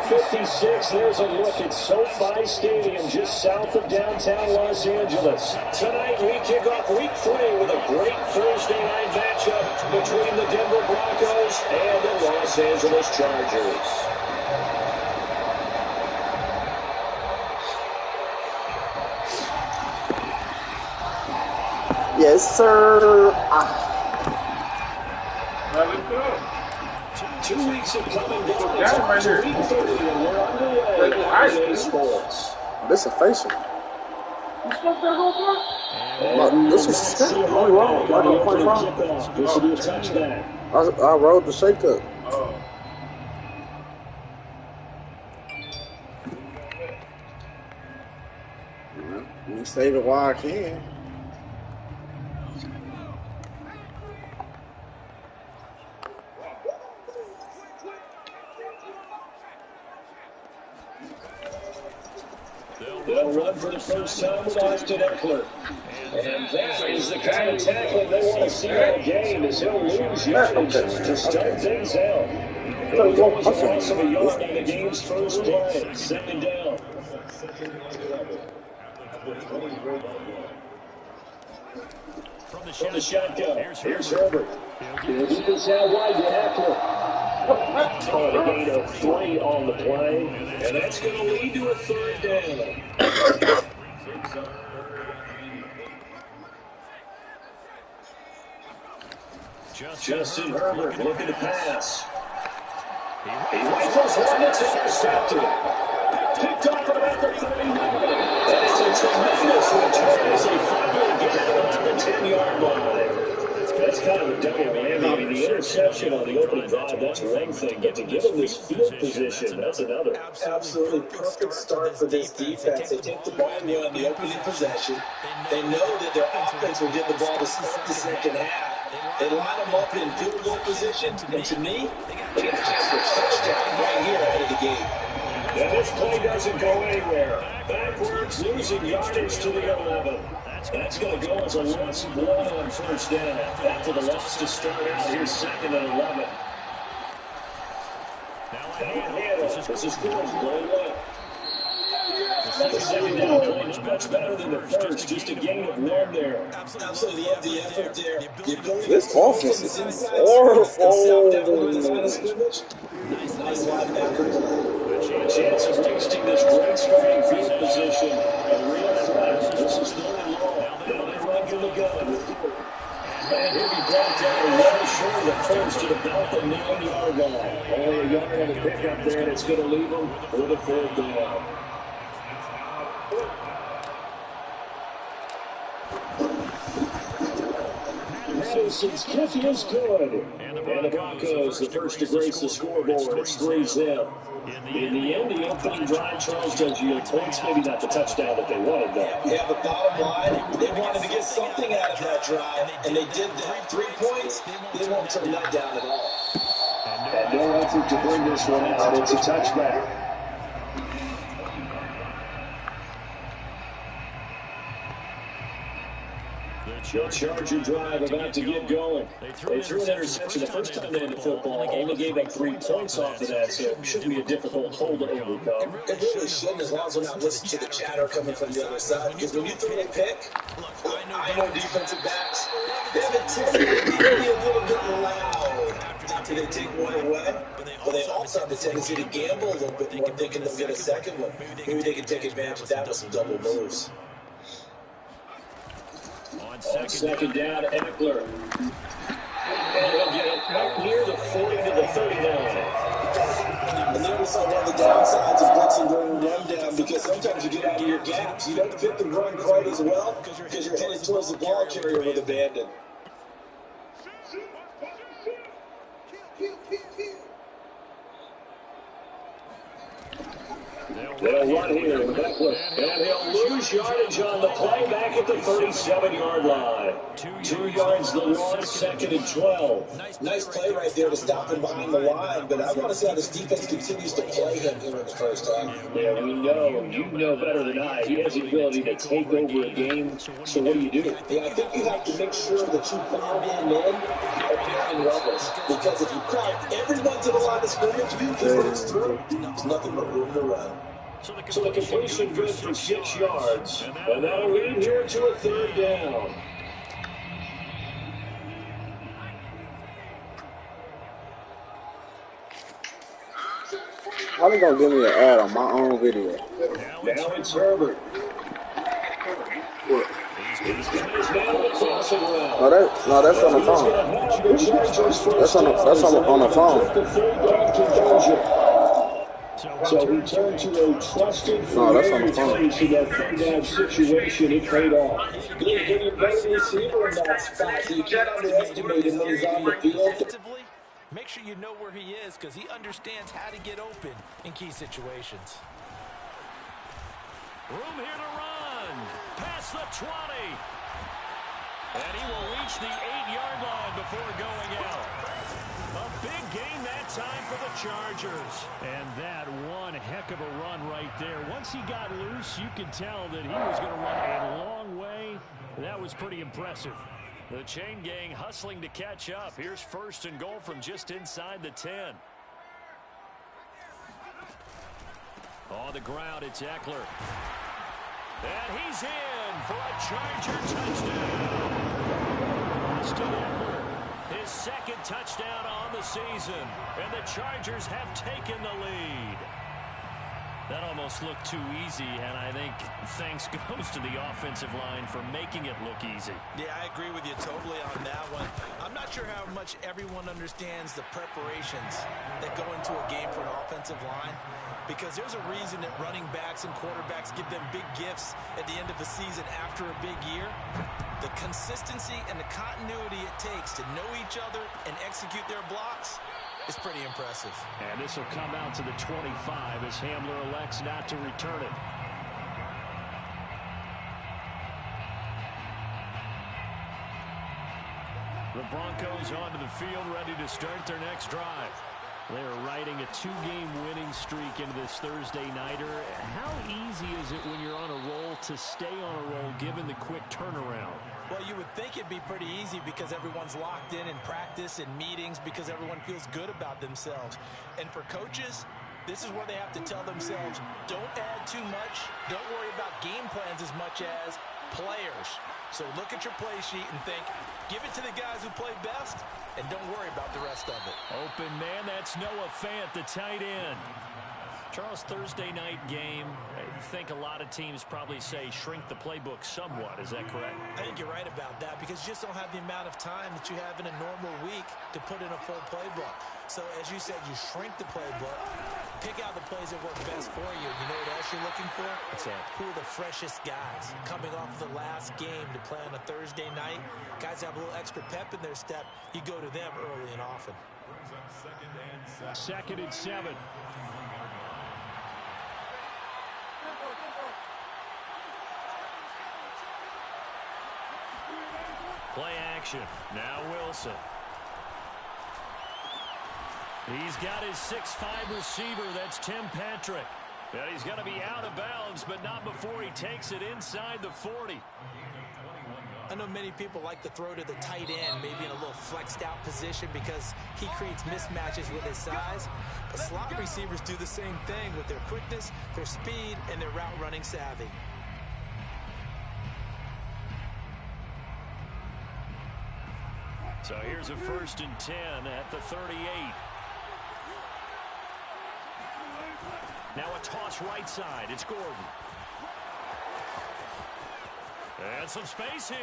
56, there's a look at SoFi Stadium just south of downtown Los Angeles. Tonight we kick off week 3 with a great Thursday night matchup between the Denver Broncos and the Los Angeles Chargers. Yes, sir. 2 weeks have come and gone. It's week 30 and we're underway on today's sports. This is a facial. This is a step. Only wrong. This will be a touchdown. I rode the shake up. Let me save it while I can. They'll run for the first time with Austin Eckler. And that is the kind of tackling they want to see all game, as he'll lose yardage to start things out. It was a loss of a yard on the game's first play. Second down. From the shotgun, here's Herbert. He is out wide to Eckler. On a gain of 3 on the play, and that's going to lead to a third down. Justin Herbert looking to pass. He rifles one that's intercepted. Picked up at about the 39. And it's a tremendous return as they finally get it on the 10-yard line. That's kind of a double whammy. I mean, the interception on the opening drive, that's one thing, but to give them this field position, that's another. Absolutely perfect start for this defense. They take the ball away on the opening possession. They know that their offense will get the ball to start the second half. They line them up in field goal position, and to me, they get a chance for a touchdown right here out of the game. And this play doesn't go anywhere. Backwards, losing yardage to the 11. That's going to go as a loss of 1 on first down. After the loss to start out, here's 2nd and 11. This is good. Going well. The second down play not much better than the first. Just a gain of 1 there. Absolutely, the effort there. This offense is horrible. Nice wide effort. Chance of wasting this great starting field position. A real threat. This is 3rd and long. Now they run to the gun. And he'll be brought down well short of the first at about the 9-yard line. Only a yard on the pickup there, and it's going to leave them with a 4th down. Madison's kick is good. And the Broncos, the first to grace the scoreboard. It's 3-0. In the end, the opening drive, Charles does yield points. Maybe not the touchdown that they wanted, though. Yeah, but bottom line, they wanted to get something out of that drive, and they did that. 3 points, they won't turn that down at all. And no effort to bring this one out. It's a touchback. The Charger drive about to get going. They threw an interception the first time they had the football. Only gave up 3 points off of that, so it shouldn't be a difficult hole to overcome. It really shouldn't, as long as we're not listening to the chatter coming from the other side. Because when you throw a pick, I know defensive backs, they have a tendency to be a little bit loud after they take one away. But they also have the tendency to gamble a little bit more, thinking they'll get a second one. Maybe they can take advantage of that with some double moves. On second down, Eckler. And he'll get it up near the 40 to the 39. And there was one of the downsides of blitzing during run down, because sometimes you get out of your gaps. You don't fit the run quite as well because you're headed towards the ball carrier with abandon. They'll run here. And he'll lose yardage on the play back at the 37-yard line. 2 yards the loss, second and 12. Nice play right there to stop him behind the line, but I want to see how this defense continues to play him here in the first half. Yeah, we know. You know better than I. He has the ability to take over a game. So what do you do? Yeah, I think you have to make sure that you bomb him in at varying levels. Because if you crowd everyone to the line of scrimmage, you can burst through. There's nothing but room to run. So the completion good for 6 yards. And that'll lead here to a third down. How they gonna give me an ad on my own video? Now it's Herbert. What? He's got his man on the crossing route. No, that's on the phone. That's on the phone. So return to a trusted situation. That third down situation, it paid off. Good, give your best receiver in that spot, so you can't underestimate him when he's on the field. Make sure you know where he is because he understands how to get open in key situations. Room here to run. Past the 20. And he will reach the 8-yard line before going out. A big gain that time for the Chargers. And that one heck of a run right there. Once he got loose, you could tell that he was going to run a long way. That was pretty impressive. The chain gang hustling to catch up. Here's first and goal from just inside the 10. On the ground, it's Eckler. And he's in for a Charger touchdown. Austin Eckler, his second touchdown on the season. And the Chargers have taken the lead. That almost looked too easy, and I think thanks goes to the offensive line for making it look easy. Yeah, I agree with you totally on that one. I'm not sure how much everyone understands the preparations that go into a game for an offensive line, because there's a reason that running backs and quarterbacks give them big gifts at the end of the season after a big year. The consistency and the continuity it takes to know each other and execute their blocks is pretty impressive. And this will come out to the 25 as Hamler elects not to return it. The Broncos onto the field, ready to start their next drive. They're riding a 2-game winning streak into this Thursday nighter. How easy is it when you're on a roll to stay on a roll given the quick turnaround? Well, you would think it'd be pretty easy because everyone's locked in practice and meetings because everyone feels good about themselves. And for coaches, this is where they have to tell themselves, don't add too much. Don't worry about game plans as much as players. So look at your play sheet and think, give it to the guys who play best, and don't worry about the rest of it. Open man, that's Noah Fant, the tight end. Charles, Thursday night game, I think a lot of teams probably say shrink the playbook somewhat. Is that correct? I think you're right about that because you just don't have the amount of time that you have in a normal week to put in a full playbook. So as you said, you shrink the playbook, pick out the plays that work best for you. You know what else you're looking for? What's that? Who are the freshest guys coming off the last game to play on a Thursday night? Guys have a little extra pep in their step. You go to them early and often. Second and 7. Play action. Now Wilson. He's got his 6'5" receiver. That's Tim Patrick. And he's going to be out of bounds, but not before he takes it inside the 40. I know many people like to throw to the tight end, maybe in a little flexed out position because he creates mismatches with his size. But slot receivers do the same thing with their quickness, their speed, and their route running savvy. So here's a 1st and 10 at the 38. Now a toss right side. It's Gordon. And some space here.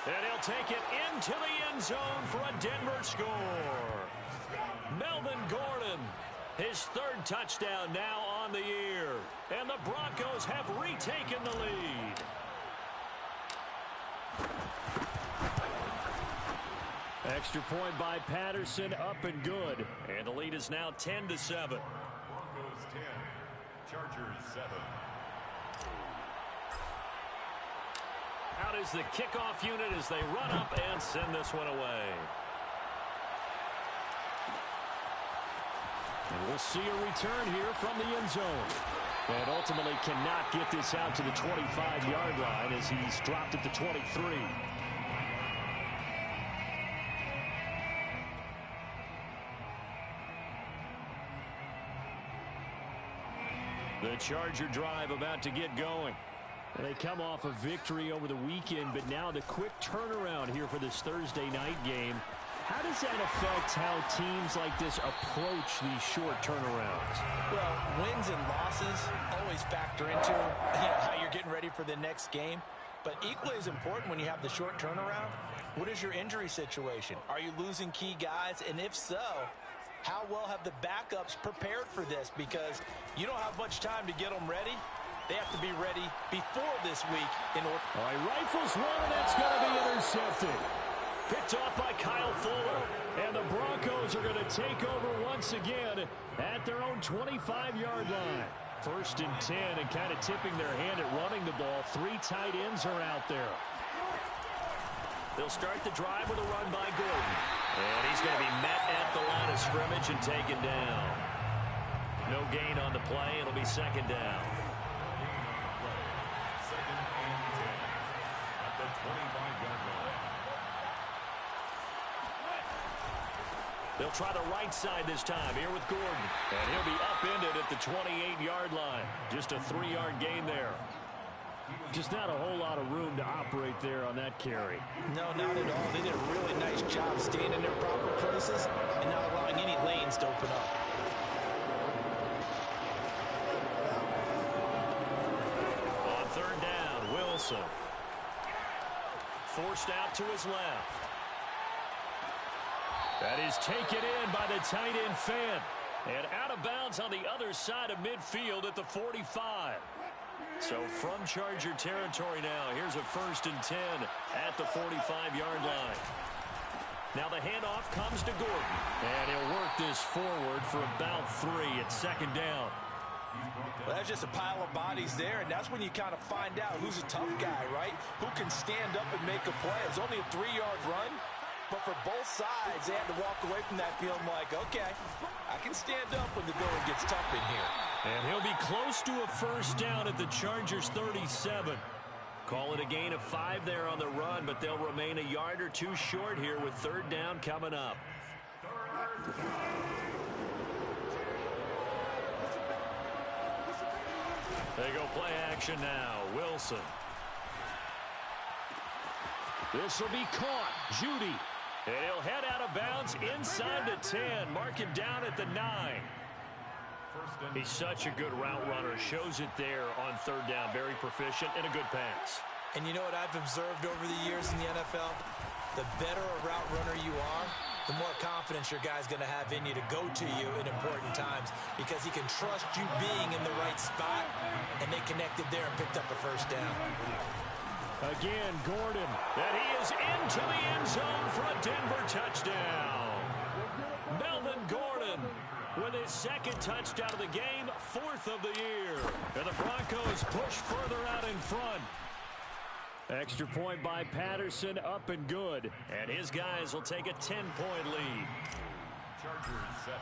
And he'll take it into the end zone for a Denver score. Melvin Gordon, his 3rd touchdown now on the year. And the Broncos have retaken the lead. Extra point by Patterson, up and good. And the lead is now 10-7. Chargers 7. Out is the kickoff unit as they run up and send this one away. And we'll see a return here from the end zone. And ultimately cannot get this out to the 25-yard line as he's dropped at the 23. The Charger drive about to get going. They come off a victory over the weekend, but now the quick turnaround here for this Thursday night game. How does that affect how teams like this approach these short turnarounds? Well, wins and losses always factor into how you're getting ready for the next game. But equally as important when you have the short turnaround, what is your injury situation? Are you losing key guys? And if so, how well have the backups prepared for this? Because you don't have much time to get them ready. They have to be ready before this week in order. All right, rifles one, and it's going to be intercepted. Picked off by Kyle Fuller. And the Broncos are going to take over once again at their own 25-yard line. 1st and 10, and kind of tipping their hand at running the ball. 3 tight ends are out there. They'll start the drive with a run by Gordon. And he's going to be met at the line of scrimmage and taken down. No gain on the play. It'll be 2nd down. Second and 10 at the 25-yard line. They'll try the right side this time here with Gordon. And he'll be upended at the 28-yard line. Just a 3-yard gain there. Just not a whole lot of room to operate there on that carry. No, not at all. They did a really nice job staying in their proper places and not allowing any lanes to open up. On 3rd down, Wilson. Forced out to his left. That is taken in by the tight end Fant. And out of bounds on the other side of midfield at the 45. So from Charger territory now, here's a 1st and 10 at the 45-yard line. Now the handoff comes to Gordon. And he'll work this forward for about 3 at 2nd down. Well, that's just a pile of bodies there, and that's when you kind of find out who's a tough guy, right? Who can stand up and make a play. It's only a 3-yard run. But for both sides, they had to walk away from that feeling like, okay, I can stand up when the going gets tough in here. And he'll be close to a 1st down at the Chargers' 37. Call it a gain of 5 there on the run, but they'll remain a yard or 2 short here with 3rd down coming up. They go play action now. Wilson. This will be caught. Judy. And he'll head out of bounds inside the 10. Mark him down at the 9. He's such a good route runner. Shows it there on 3rd down. Very proficient and a good pass. And you know what I've observed over the years in the NFL? The better a route runner you are, the more confidence your guy's going to have in you to go to you in important times because he can trust you being in the right spot, and they connected there and picked up a 1st down. Again, Gordon. And he is into the end zone for a Denver touchdown. Melvin Gordon with his 2nd touchdown of the game, 4th of the year. And the Broncos push further out in front. Extra point by Patterson, up and good. And his guys will take a 10-point lead. Chargers 7.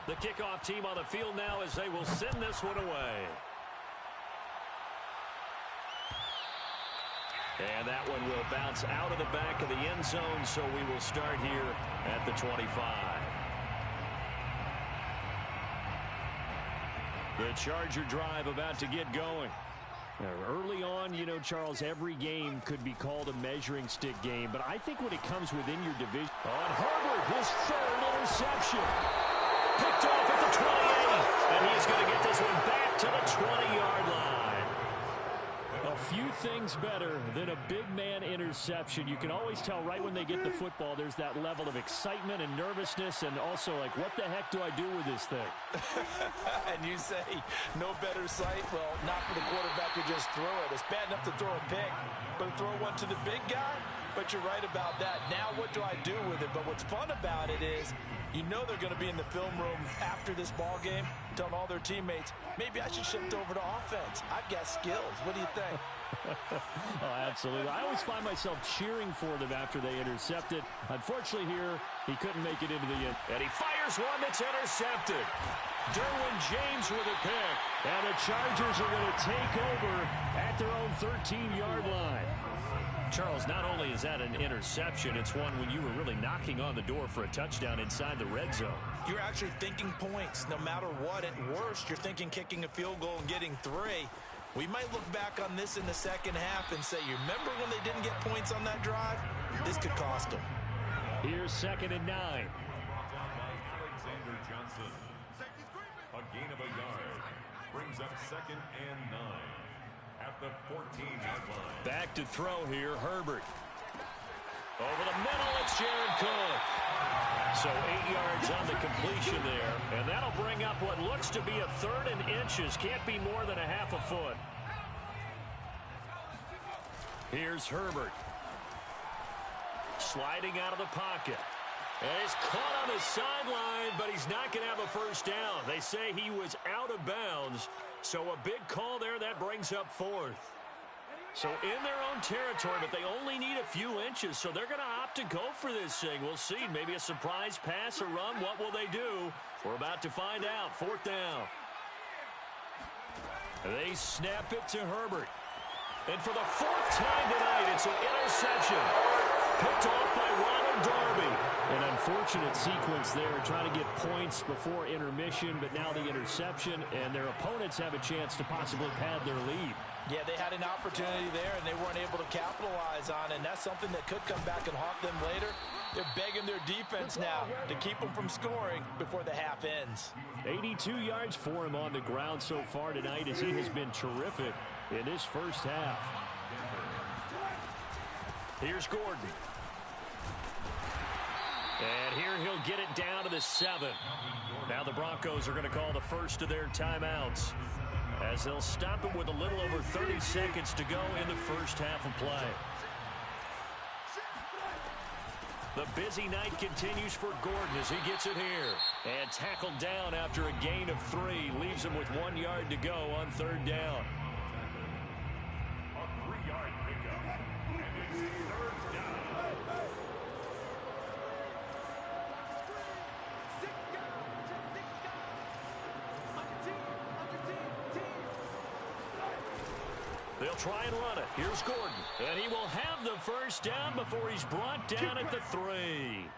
The kickoff team on the field now as they will send this one away. And that one will bounce out of the back of the end zone, so we will start here at the 25. The Charger drive about to get going. Now, early on, you know, Charles, every game could be called a measuring stick game, but I think when it comes within your division. On Herbert, his 3rd interception. Picked off at the 28, and he's going to get this one back to the 20-yard line. A few things better than a big man interception. You can always tell right when they get the football, there's that level of excitement and nervousness and also like, what the heck do I do with this thing? And you say, no better sight? Well, not for the quarterback who just threw it. It's bad enough to throw a pick, but to throw one to the big guy? But you're right about that. Now what do I do with it? But what's fun about it is you know they're going to be in the film room after this ball game telling all their teammates, maybe I should shift over to offense. I've got skills. What do you think? Oh, absolutely. I always find myself cheering for them after they intercept it. Unfortunately here, he couldn't make it into the end. And he fires one that's intercepted. Derwin James with a pick. And the Chargers are going to take over at their own 13-yard line. Charles, not only is that an interception, it's one when you were really knocking on the door for a touchdown inside the red zone. You're actually thinking points. No matter what, at worst, you're thinking kicking a field goal and getting 3. We might look back on this in the second half and say, you remember when they didn't get points on that drive? This could cost them. Here's 2nd and 9. Alexander Johnson. A gain of a yard. Brings up 2nd and 9. At the 14-yard line. Back to throw here, Herbert. Over the middle, it's Jared Cook. So 8 yards on the completion there. And that'll bring up what looks to be a 3rd and inches. Can't be more than a half a foot. Here's Herbert. Sliding out of the pocket. And he's caught on the sideline, but he's not going to have a first down. They say he was out of bounds. So a big call there, that brings up 4th. So in their own territory, but they only need a few inches, so they're going to opt to go for this thing. We'll see. Maybe a surprise pass or run. What will they do? We're about to find out. 4th down. They snap it to Herbert. And for the 4th time tonight, it's an interception. Picked off by Ronald Darby. An unfortunate sequence there, trying to get points before intermission, but now the interception, and their opponents have a chance to possibly pad their lead. Yeah, they had an opportunity there, and they weren't able to capitalize on it, and that's something that could come back and haunt them later. They're begging their defense now to keep them from scoring before the half ends. 82 yards for him on the ground so far tonight, as he has been terrific in this first half. Here's Gordon. And here he'll get it down to the 7. Now the Broncos are going to call the first of their timeouts, as they'll stop it with a little over 30 seconds to go in the first half of play. The busy night continues for Gordon as he gets it here. And tackled down after a gain of 3. Leaves him with 1 yard to go on 3rd down. A 3-yard pickup. And it's 3rd down. They'll try and run it. Here's Gordon. And he will have the first down before he's brought down at the 3.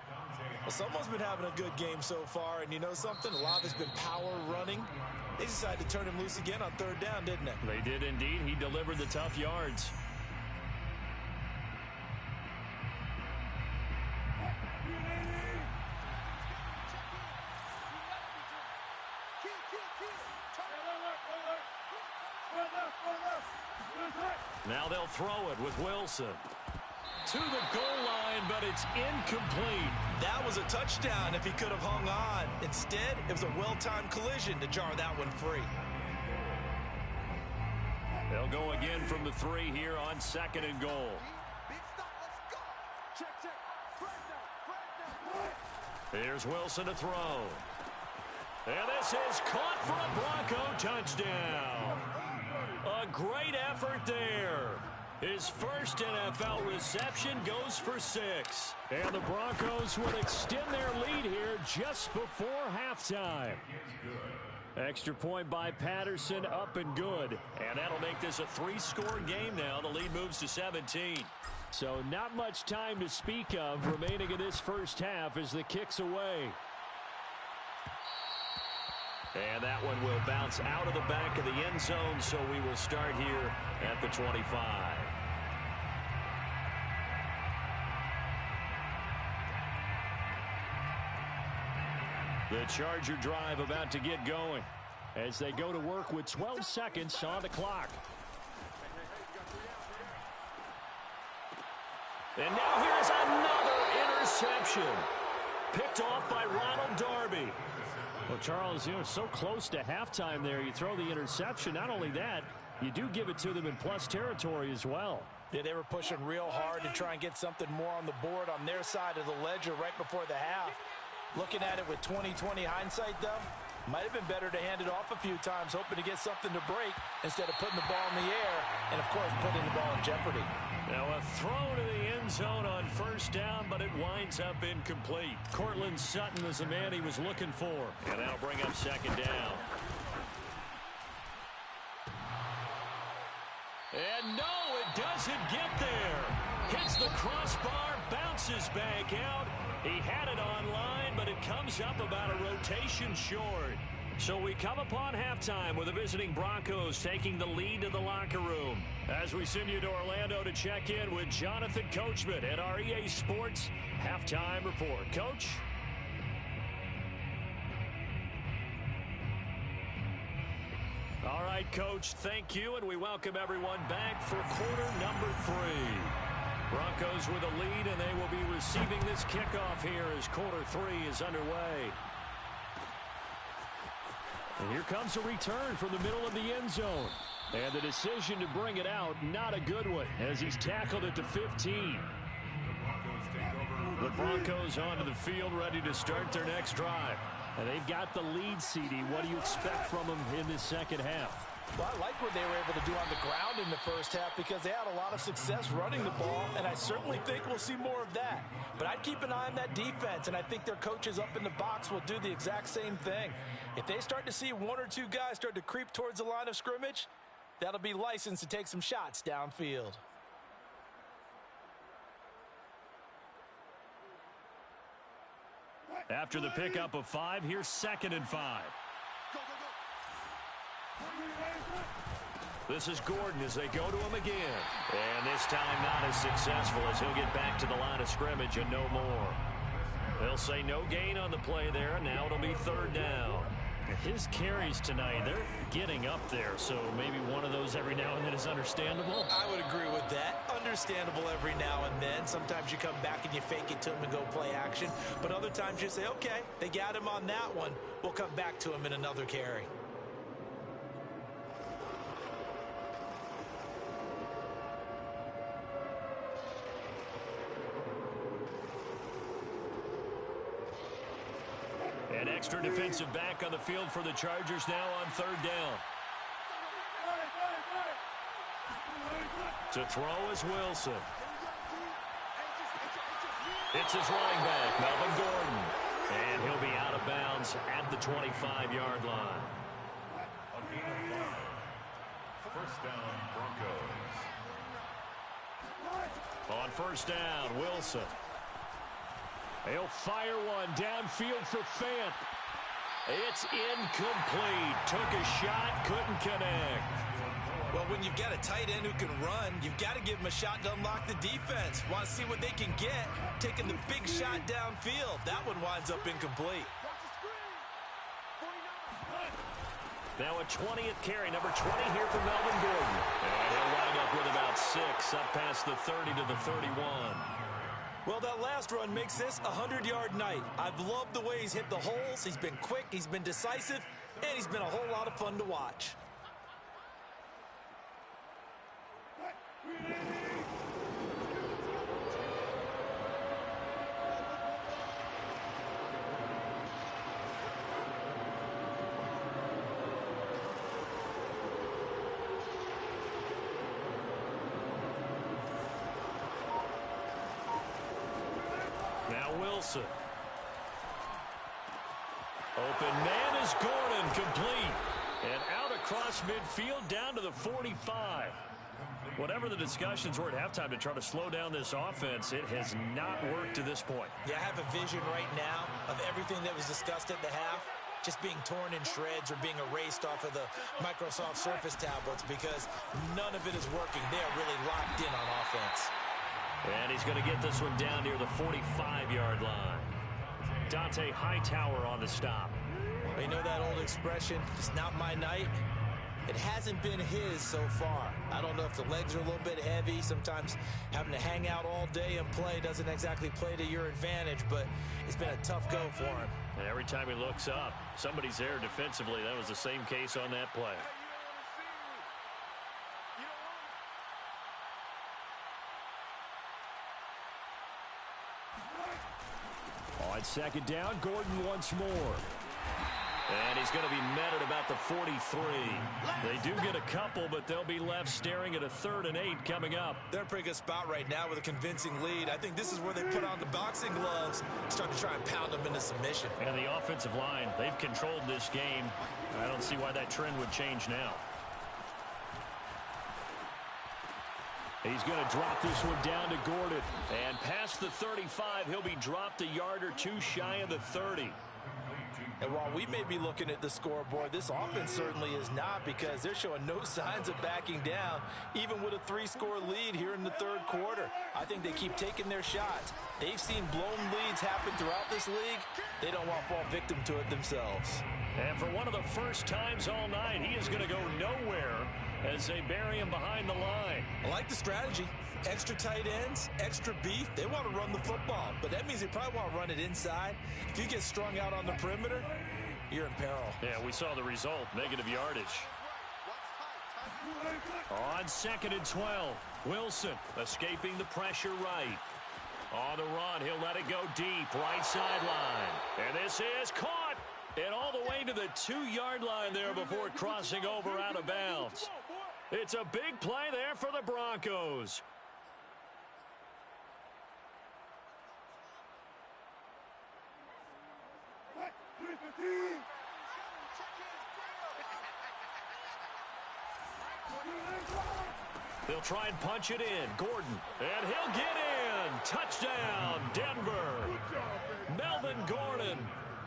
Well, someone's been having a good game so far, and you know something? A lot of it's been power running. They decided to turn him loose again on 3rd down, didn't they? They did indeed. He delivered the tough yards. Now they'll throw it with Wilson. To the goal line, but it's incomplete. That was a touchdown if he could have hung on. Instead, it was a well-timed collision to jar that one free. They'll go again from the 3 here on 2nd and goal. Here's Wilson to throw. And this is caught for a Bronco touchdown. A great effort there. His first NFL reception goes for 6. And the Broncos will extend their lead here just before halftime. Extra point by Patterson, up and good. And that'll make this a 3-score game now. The lead moves to 17. So not much time to speak of remaining in this first half as the kick's away. And that one will bounce out of the back of the end zone, so we will start here at the 25. The Charger drive about to get going as they go to work with 12 seconds on the clock. And now here's another interception. Picked off by Ronald Darby. Well, Charles, so close to halftime there. You throw the interception. Not only that, you do give it to them in plus territory as well. Yeah, they were pushing real hard to try and get something more on the board on their side of the ledger right before the half. Looking at it with 20/20 hindsight, though, might have been better to hand it off a few times, hoping to get something to break instead of putting the ball in the air and, of course, putting the ball in jeopardy. Now a throw to the end zone on first down, but it winds up incomplete. Cortland Sutton is the man he was looking for. And that'll bring up second down. And no, it doesn't get there. Hits the crossbar, bounces back out. He had it online, but it comes up about a rotation short. So we come upon halftime with the visiting Broncos taking the lead to the locker room. As we send you to Orlando to check in with Jonathan Coachman at our EA Sports Halftime Report. Coach? All right, Coach, thank you, and we welcome everyone back for quarter number 3. Broncos with a lead, and they will be receiving this kickoff here as quarter 3 is underway. And here comes a return from the middle of the end zone. And the decision to bring it out, not a good one, as he's tackled it to 15. The Broncos onto the field, ready to start their next drive. And they've got the lead, CD. What do you expect from them in this second half? Well, I like what they were able to do on the ground in the first half because they had a lot of success running the ball, and I certainly think we'll see more of that. But I'd keep an eye on that defense, and I think their coaches up in the box will do the exact same thing. If they start to see one or two guys start to creep towards the line of scrimmage, that'll be licensed to take some shots downfield. After the pickup of 5, here's 2nd and 5. This is Gordon as they go to him again. And this time not as successful as he'll get back to the line of scrimmage and no more. They'll say no gain on the play there, and now it'll be 3rd down. His carries tonight, they're getting up there, so maybe one of those every now and then is understandable. I would agree with that. Understandable every now and then. Sometimes you come back and you fake it to him and go play action. But other times you say, okay, they got him on that one. We'll come back to him in another carry. An extra defensive back on the field for the Chargers now on 3rd down. To throw is Wilson. It's his running back, Melvin Gordon. And he'll be out of bounds at the 25-yard line. A gain of 5. First down, Broncos. On first down, Wilson. He'll fire one downfield for Fant. It's incomplete. Took a shot, couldn't connect. Well, when you've got a tight end who can run, you've got to give him a shot to unlock the defense. Want to see what they can get, taking the big shot downfield. That one winds up incomplete. Now a 20th carry, number 20 here for Melvin Gordon. And he'll wind up with about 6, up past the 30 to the 31. Well, that last run makes this a 100-yard night. I've loved the way he's hit the holes. He's been quick, he's been decisive, and he's been a whole lot of fun to watch. Wilson. Open man is Gordon, complete. And out across midfield down to the 45. Whatever the discussions were at halftime to try to slow down this offense, it has not worked to this point. Yeah, I have a vision right now of everything that was discussed at the half just being torn in shreds or being erased off of the Microsoft Surface tablets because none of it is working. They are really locked in on offense. And he's going to get this one down near the 45-yard line. Dante Hightower on the stop. You know that old expression, it's not my night? It hasn't been his so far. I don't know if the legs are a little bit heavy. Sometimes having to hang out all day and play doesn't exactly play to your advantage, but it's been a tough go for him. And every time he looks up, somebody's there defensively. That was the same case on that play. On second down, Gordon once more. And he's going to be met at about the 43. They do get a couple, but they'll be left staring at a 3rd and 8 coming up. They're in a pretty good spot right now with a convincing lead. I think this is where they put on the boxing gloves, start to try and pound them into submission. And the offensive line, they've controlled this game. I don't see why that trend would change now. He's going to drop this one down to Gordon. And past the 35, he'll be dropped a yard or two shy of the 30. And while we may be looking at the scoreboard, this offense certainly is not, because they're showing no signs of backing down, even with a 3-score lead here in the 3rd quarter. I think they keep taking their shots. They've seen blown leads happen throughout this league. They don't want to fall victim to it themselves. And for one of the first times all night, he is going to go nowhere as they bury him behind the line. I like the strategy. Extra tight ends, extra beef. They want to run the football, but that means they probably want to run it inside. If you get strung out on the perimeter, you're in peril. Yeah, we saw the result, negative yardage. On 2nd and 12, Wilson escaping the pressure right. On the run, he'll let it go deep, right sideline. And this is caught. And all the way to the 2-yard line there before crossing over out of bounds. It's a big play there for the Broncos. They'll try and punch it in. Gordon. And he'll get in. Touchdown, Denver. Melvin Gordon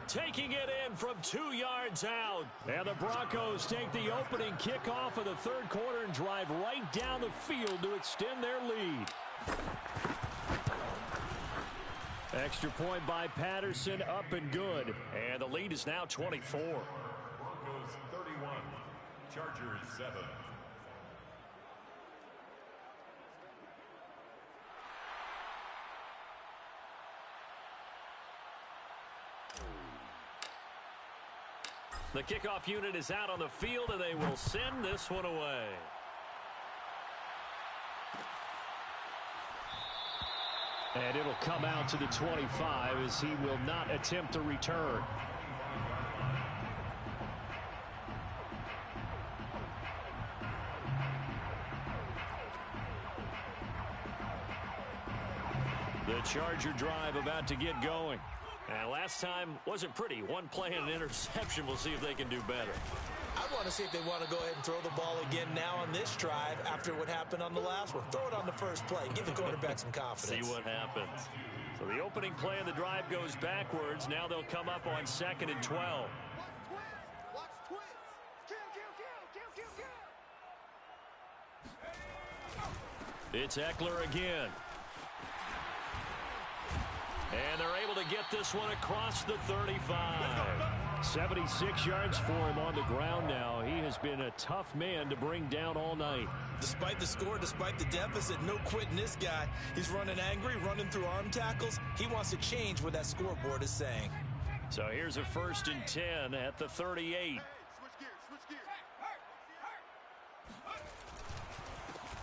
taking it in from 2 yards out. And the Broncos take the opening kickoff of the 3rd quarter and drive right down the field to extend their lead. Extra point by Patterson, up and good. And the lead is now 24. Broncos 31, Chargers 7. The kickoff unit is out on the field, and they will send this one away. And it'll come out to the 25 as he will not attempt a return. The Charger drive about to get going. And last time wasn't pretty. One play and an interception. We'll see if they can do better. I want to see if they want to go ahead and throw the ball again now on this drive after what happened on the last one. Throw it on the first play. Give the quarterback some confidence. See what happens. So the opening play of the drive goes backwards. Now they'll come up on 2nd and 12. Watch twins. Kill. It's Eckler again. And they're able to get this one across the 35. 76 yards for him on the ground now. He has been a tough man to bring down all night. Despite the score, despite the deficit, no quitting this guy. He's running angry, running through arm tackles. He wants to change what that scoreboard is saying. So here's a 1st and 10 at the 38. Switch gears.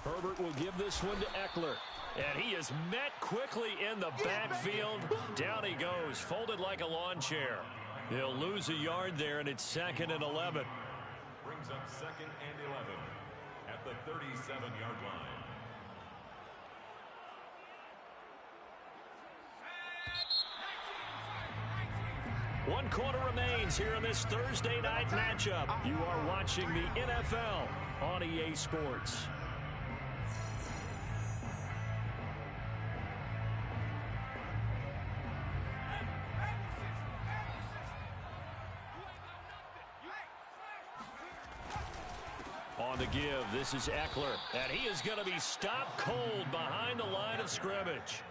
Herbert will give this one to Eckler. And he is met quickly in the backfield. Down he goes, folded like a lawn chair. He'll lose a yard there, and it's 2nd and 11. Brings up 2nd and 11 at the 37-yard line. One quarter remains here in this Thursday night matchup. You are watching the NFL on EA Sports. On the give, this is Eckler, and he is going to be stopped cold behind the line of scrimmage.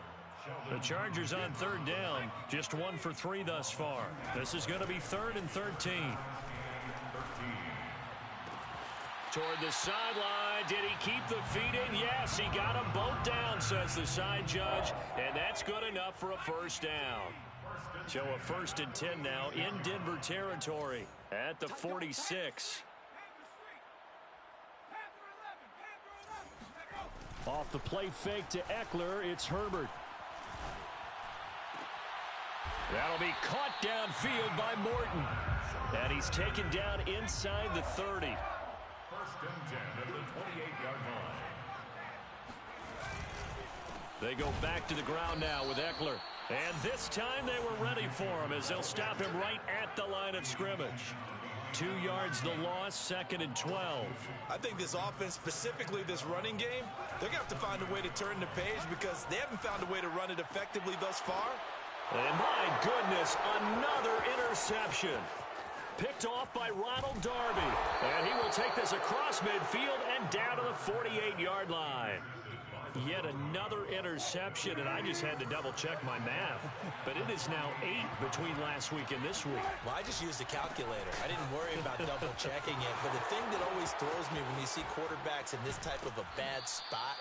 The Chargers on 3rd down, just 1 for 3 thus far. This is going to be 3rd and 13. Toward the sideline, did he keep the feet in? Yes, he got them both down, says the side judge, and that's good enough for a 1st down. So a 1st and 10 now in Denver territory at the 46. Off the play fake to Eckler, it's Herbert. That'll be caught downfield by Morton. And he's taken down inside the 30. First and 10 at the 28-yard line. They go back to the ground now with Eckler. And this time they were ready for him as they'll stop him right at the line of scrimmage. 2 yards the loss, 2nd and 12. I think this offense, specifically this running game, they're going to have to find a way to turn the page because they haven't found a way to run it effectively thus far. And my goodness, another interception. Picked off by Ronald Darby. And he will take this across midfield and down to the 48-yard line. Yet another interception, and I just had to double-check my math. But it is now 8 between last week and this week. Well, I just used a calculator. I didn't worry about double-checking it. But the thing that always throws me when you see quarterbacks in this type of a bad spot,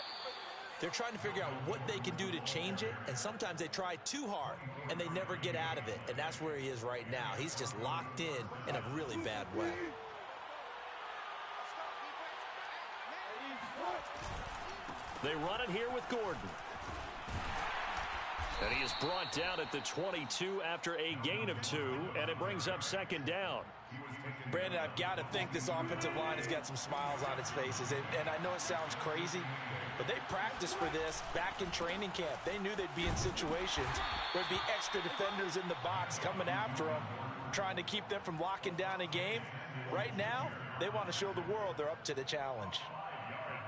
they're trying to figure out what they can do to change it, and sometimes they try too hard, and they never get out of it. And that's where he is right now. He's just locked in a really bad way. They run it here with Gordon. And he is brought down at the 22 after a gain of 2, and it brings up 2nd down. Brandon, I've got to think this offensive line has got some smiles on its faces. And I know it sounds crazy, but they practiced for this back in training camp. They knew they'd be in situations where there'd be extra defenders in the box coming after them, trying to keep them from locking down a game. Right now, they want to show the world they're up to the challenge.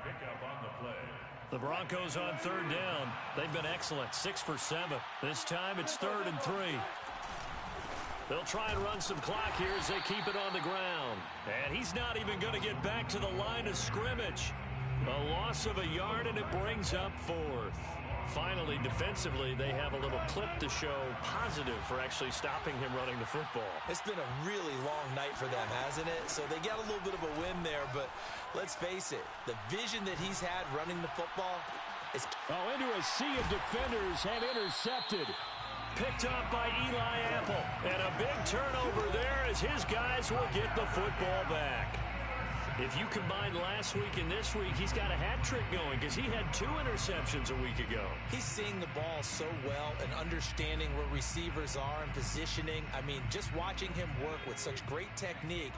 Pickup on the play. The Broncos on 3rd down. They've been excellent, 6 for 7. This time it's 3rd and 3. They'll try and run some clock here as they keep it on the ground. And he's not even going to get back to the line of scrimmage. A loss of a yard, and it brings up 4th. Finally, defensively, they have a little clip to show positive for actually stopping him running the football. It's been a really long night for them, hasn't it? So they got a little bit of a win there, but let's face it, the vision that he's had running the football is... Oh, into a sea of defenders and intercepted. Picked up by Eli Apple. And a big turnover there as his guys will get the football back. If you combine last week and this week, he's got a hat trick going because he had 2 interceptions a week ago. He's seeing the ball so well and understanding where receivers are and positioning. I mean, just watching him work with such great technique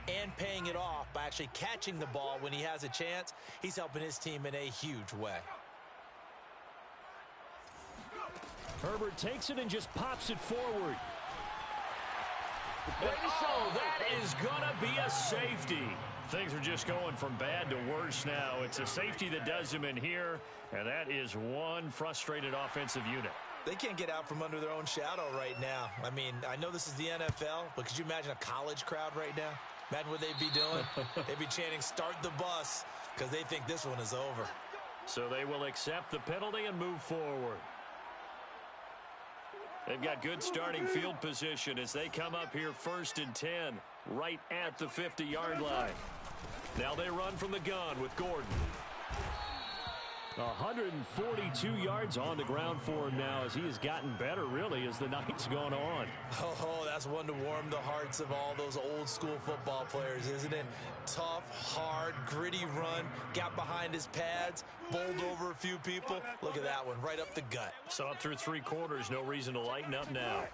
and paying it off by actually catching the ball when he has a chance, he's helping his team in a huge way. Herbert takes it and just pops it forward. And, oh, that is going to be a safety. Things are just going from bad to worse now. It's a safety that does him in here, and that is one frustrated offensive unit. They can't get out from under their own shadow right now. I mean, I know this is the NFL, but could you imagine a college crowd right now? Imagine what they'd be doing. They'd be chanting, "Start the bus," because they think this one is over. So they will accept the penalty and move forward. They've got good starting field position as they come up here 1st and 10, right at the 50-yard line. Now they run from the gun with Gordon. 142 yards on the ground for him now as he has gotten better, really, as the night's gone on. Oh, that's one to warm the hearts of all those old-school football players, isn't it? Tough, hard, gritty run, got behind his pads, bowled over a few people. Look at that one, right up the gut. Saw it through 3 quarters, no reason to lighten up now.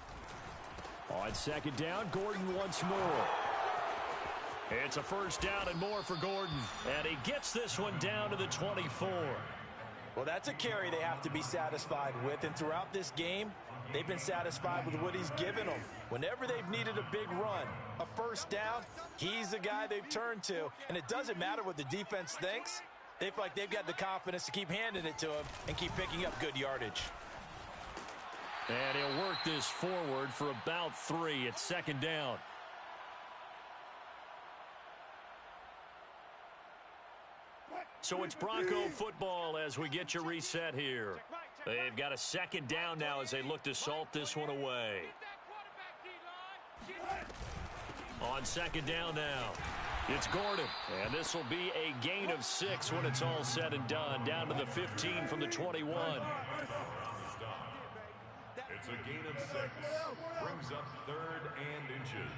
On 2nd down, Gordon once more. It's a 1st down and more for Gordon, and he gets this one down to the 24. Well, that's a carry they have to be satisfied with, and throughout this game, they've been satisfied with what he's given them. Whenever they've needed a big run, a 1st down, he's the guy they've turned to, and it doesn't matter what the defense thinks. They feel like they've got the confidence to keep handing it to him and keep picking up good yardage. And he'll work this forward for about 3 at 2nd down. So it's Bronco football as we get you reset here. They've got a 2nd down now as they look to salt this one away. On 2nd down now, it's Gordon. And this will be a gain of 6 when it's all said and done. Down to the 15 from the 21. It's a gain of 6. Brings up 3rd and inches.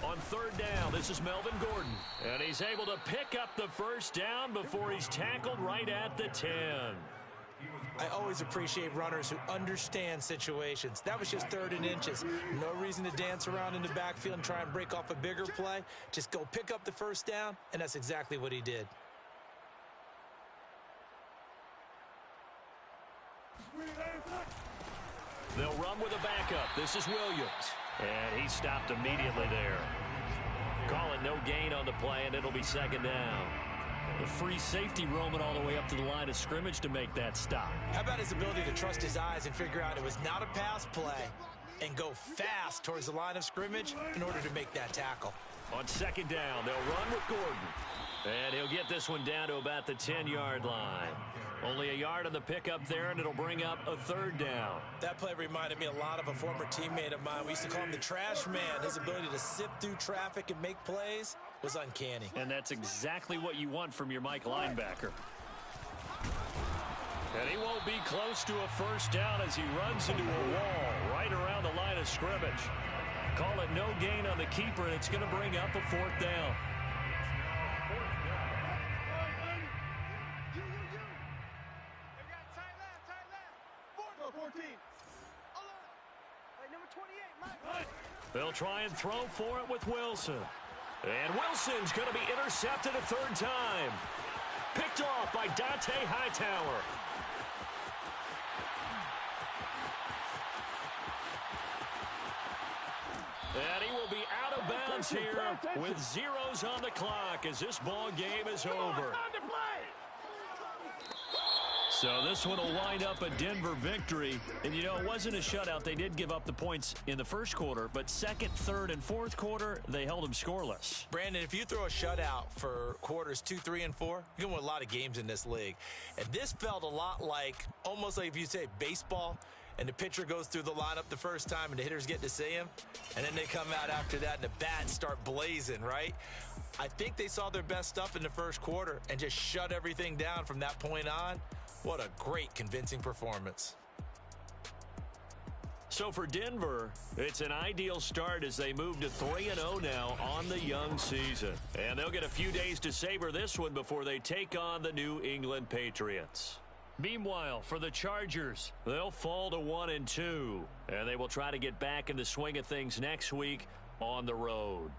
On 3rd down, this is Melvin Gordon. And he's able to pick up the 1st down before he's tackled right at the 10. I always appreciate runners who understand situations. That was just 3rd and inches. No reason to dance around in the backfield and try and break off a bigger play. Just go pick up the first down, and that's exactly what he did. They'll run with a backup. This is Williams. And he stopped immediately there. Call it no gain on the play, and it'll be 2nd down. The free safety roaming all the way up to the line of scrimmage to make that stop. How about his ability to trust his eyes and figure out it was not a pass play and go fast towards the line of scrimmage in order to make that tackle. On 2nd down, they'll run with Gordon. And he'll get this one down to about the 10-yard line. Only a yard on the pickup there, and it'll bring up a 3rd down. That play reminded me a lot of a former teammate of mine. We used to call him the trash man. His ability to sift through traffic and make plays was uncanny. And that's exactly what you want from your Mike linebacker. And he won't be close to a first down as he runs into a wall right around the line of scrimmage. Call it no gain on the keeper, and it's going to bring up a 4th down. They'll try and throw for it with Wilson. And Wilson's going to be intercepted a 3rd time. Picked off by Dante Hightower. And he will be out of bounds here with zeros on the clock as this ball game is over. So this one will wind up a Denver victory. And, you know, it wasn't a shutout. They did give up the points in the first quarter, but 2nd, 3rd, and 4th quarter, they held them scoreless. Brandon, if you throw a shutout for quarters 2, 3, and 4, you can win a lot of games in this league. And this felt a lot like, almost like if you say baseball, and the pitcher goes through the lineup the first time and the hitters get to see him, and then they come out after that and the bats start blazing, right? I think they saw their best stuff in the first quarter and just shut everything down from that point on. What a great, convincing performance. So for Denver, it's an ideal start as they move to 3-0 now on the young season. And they'll get a few days to savor this one before they take on the New England Patriots. Meanwhile, for the Chargers, they'll fall to 1-2, and they will try to get back in the swing of things next week on the road.